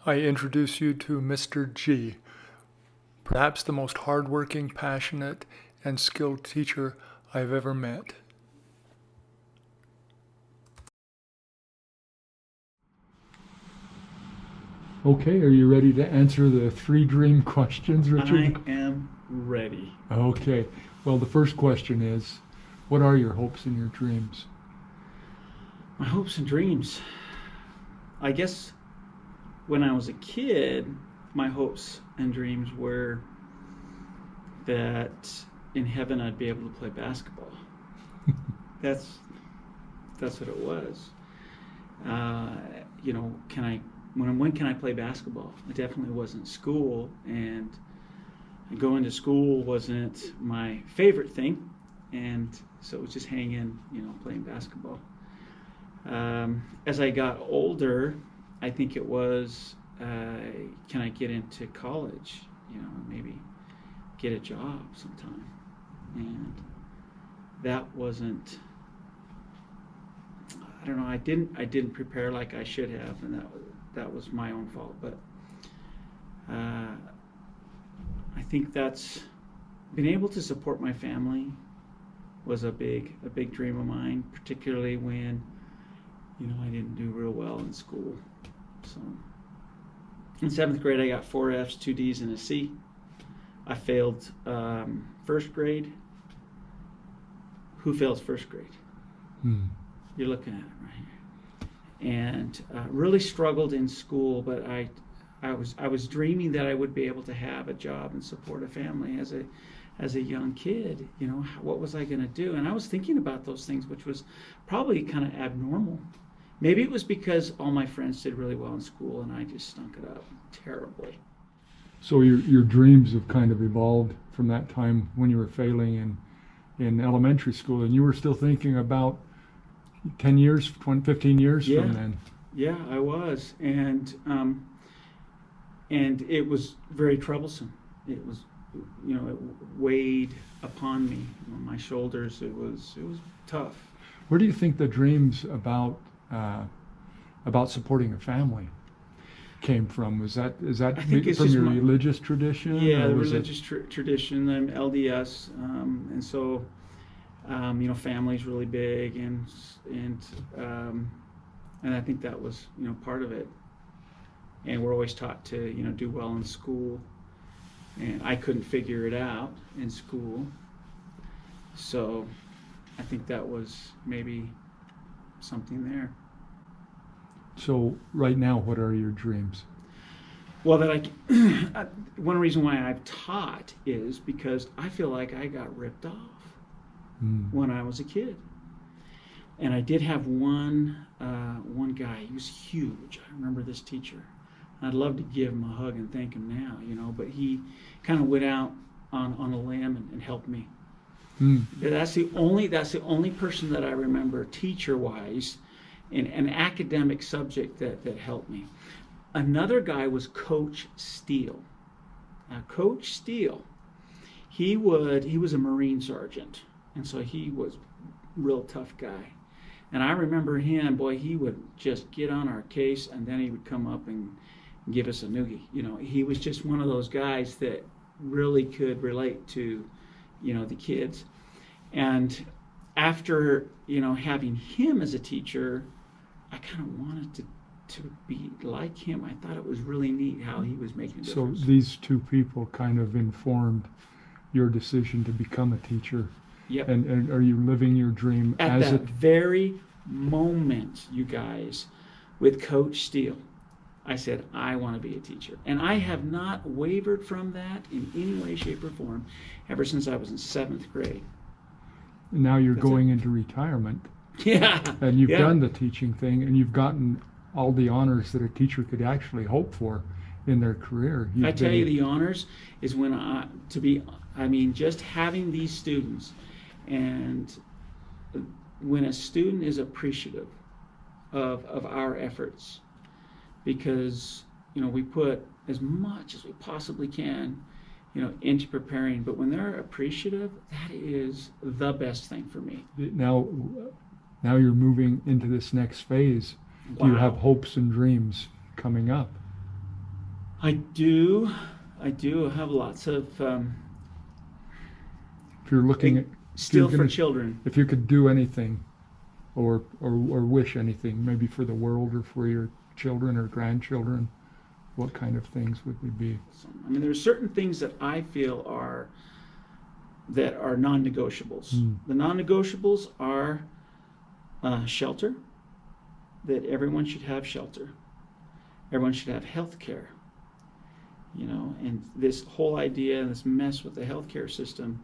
I introduce you to Mr. G, perhaps the most hardworking, passionate, and skilled teacher I've ever met. Okay, are you ready to answer the three dream questions, Richard? I am ready. Okay, well, the first question is, what are your hopes and your dreams? My hopes and dreams. I guess when I was a kid, my hopes and dreams were that in heaven I'd be able to play basketball. That's what it was. Can I when can I play basketball? It definitely wasn't school, and going to school wasn't my favorite thing, and so it was just hanging, playing basketball. As I got older, I think it was, can I get into college? Maybe get a job sometime, and that wasn't. I don't know. I didn't prepare like I should have, and that was my own fault. But I think that's being able to support my family was a big dream of mine, particularly when I didn't do real well in school. So in 7th grade, I got 4 F's, 2 D's, and a C. I failed first grade. Who fails first grade? You're looking at it right here. And really struggled in school, but I was dreaming that I would be able to have a job and support a family as a young kid. What was I going to do? And I was thinking about those things, which was probably kind of abnormal. Maybe it was because all my friends did really well in school and I just stunk it up terribly. So your dreams have kind of evolved from that time when you were failing in elementary school, and you were still thinking about 10 years, 20, 15 years from then. Yeah, I was. And it was very troublesome. It was, it weighed upon me, on my shoulders. It was tough. Where do you think the dreams about supporting a family came from? Is that I think it's from just your religious tradition? Yeah, the religious tradition. I'm LDS, and so family's really big, and I think that was part of it. And we're always taught to do well in school, and I couldn't figure it out in school, so I think that was maybe something there. So right now, what are your dreams? Well, one reason why I've taught is because I feel like I got ripped off when I was a kid. And I did have one guy. He was huge. I remember this teacher. I'd love to give him a hug and thank him now, but he kind of went out on a limb and helped me. That's the only person that I remember teacher-wise in an academic subject that helped me. Another guy was Coach Steele. Now, Coach Steele, he was a Marine sergeant, and so he was a real tough guy. And I remember him, boy, he would just get on our case, and then he would come up and give us a noogie. He was just one of those guys that really could relate to, the kids. And after, having him as a teacher, I kind of wanted to be like him. I thought it was really neat how he was making a difference. So these two people kind of informed your decision to become a teacher. Yep. And are you living your dream at that very moment, you guys, with Coach Steele? I said, I want to be a teacher. And I have not wavered from that in any way, shape, or form ever since I was in 7th grade. Now you're going into retirement. Yeah. And you've done the teaching thing, and you've gotten all the honors that a teacher could actually hope for in their career. I tell you, the honors is when just having these students, and when a student is appreciative of our efforts, because we put as much as we possibly can into preparing, but when they're appreciative, that is the best thing for me. Now you're moving into this next phase. Wow. Do you have hopes and dreams coming up? I do have lots of If you're looking at still for gonna- children. if you could do anything, or wish anything, maybe for the world or for your children or grandchildren, what kind of things would they be? I mean, there are certain things that I feel are non-negotiables. The non-negotiables are shelter, that everyone should have shelter. Everyone should have health care. You know, and this whole idea and this mess with the healthcare system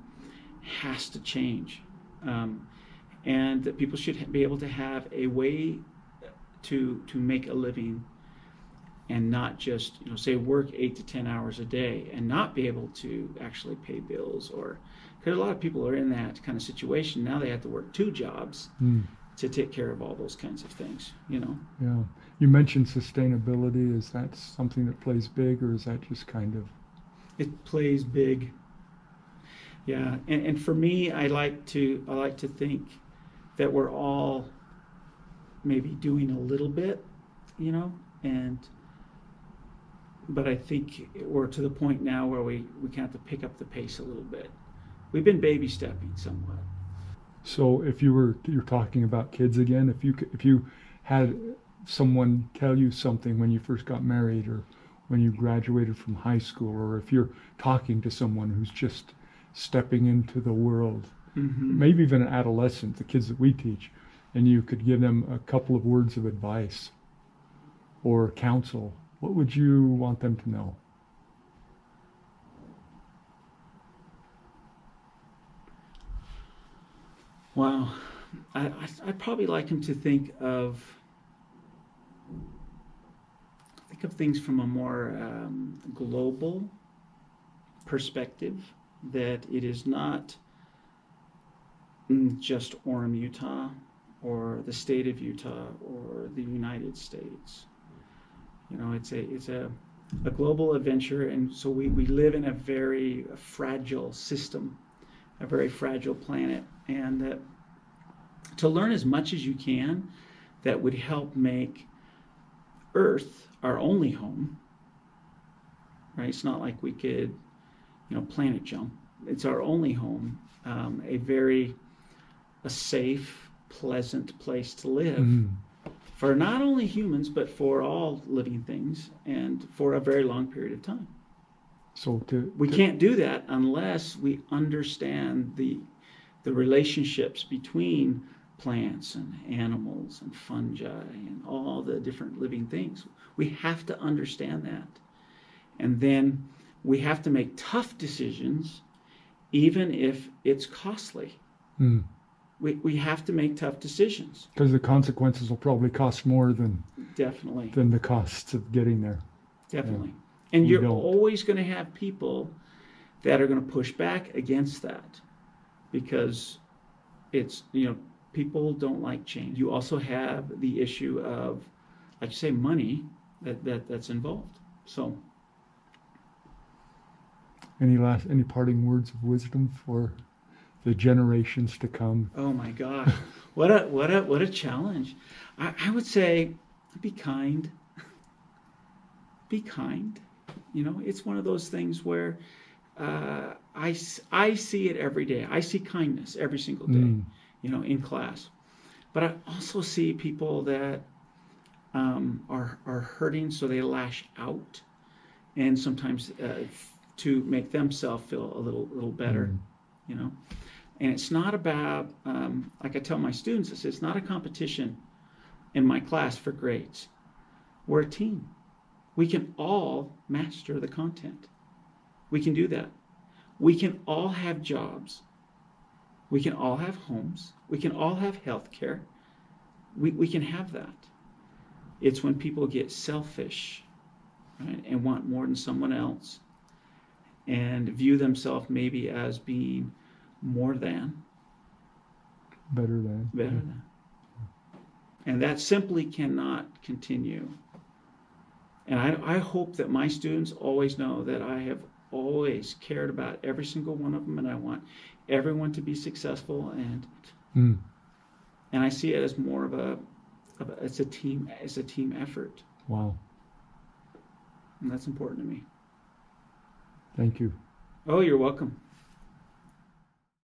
has to change. And that people should be able to have a way to make a living, and not just, you know, say work 8 to 10 hours a day and not be able to actually pay bills, or because a lot of people are in that kind of situation now. They have to work 2 jobs to take care of all those kinds of things, you know. Yeah. You mentioned sustainability. Is that something that plays big, or is that just kind of? It plays big. Yeah, and for me, I like to think that we're all maybe doing a little bit, you know, but I think we're to the point now where we kind of have to pick up the pace a little bit. We've been baby stepping somewhat. So if you're talking about kids again, if you had someone tell you something when you first got married, or when you graduated from high school, or if you're talking to someone who's just stepping into the world, maybe even an adolescent, the kids that we teach, and you could give them a couple of words of advice or counsel, what would you want them to know? Wow, I'd probably like them to think of things from a more global perspective, that it is not just Orem, Utah, or the state of Utah, or the United States. You know, it's a global adventure, and so we live in a very fragile system, a very fragile planet, and that to learn as much as you can that would help make Earth our only home, right? It's not like we could, you know, planet jump. It's our only home, a safe, pleasant place to live for not only humans, but for all living things, and for a very long period of time. So we can't do that unless we understand the relationships between plants and animals and fungi and all the different living things. We have to understand that. And then we have to make tough decisions, even if it's costly. We have to make tough decisions. Because the consequences will probably cost more than the costs of getting there. Definitely. Yeah. And you're always going to have people that are going to push back against that, because it's, you know, people don't like change. You also have the issue of, like you say, money that's involved. So, any parting words of wisdom for the generations to come? Oh my gosh, what a challenge! I would say, be kind. Be kind. You know, it's one of those things where I see it every day. I see kindness every single day, you know, in class. But I also see people that are hurting, so they lash out, and sometimes to make themselves feel a little better, you know. And it's not about, like I tell my students, it's not a competition in my class for grades. We're a team. We can all master the content. We can do that. We can all have jobs. We can all have homes. We can all have health care. We can have that. It's when people get selfish, right, and want more than someone else, and view themselves maybe as being more than. Better than. And that simply cannot continue. And I hope that my students always know that I have always cared about every single one of them, and I want everyone to be successful, and I see it as more of it's a team effort. Wow. And that's important to me. Thank you. Oh, you're welcome.